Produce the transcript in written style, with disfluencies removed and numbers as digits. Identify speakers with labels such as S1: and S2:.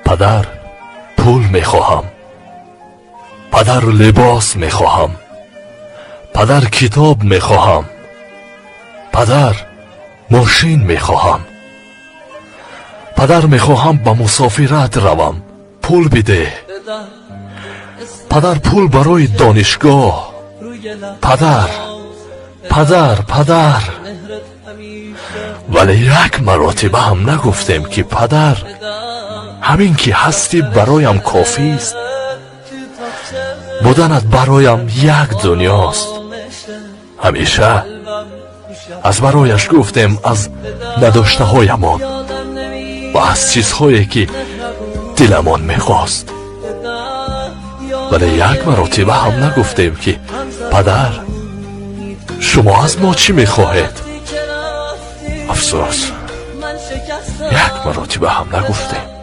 S1: پدر پول میخواهم، پدر لباس میخواهم، پدر کتاب میخواهم، پدر ماشین میخواهم، پدر میخواهم به مسافرت روم، پول بده. پدر پول برای دانشگاه، پدر پدر پدر. ولی یک مرتبه هم نگفتیم که پدر همین که هستی برایم کافی است، بودنت برایم یک دنیاست. همیشه از برایش گفتیم از نداشته هایمان و از چیزهایی که دلمان میخواست، ولی یک مرتبه هم نگفتیم که پدر شما از ما چی میخواهید. افسوس یک مرتبه هم نگفتیم.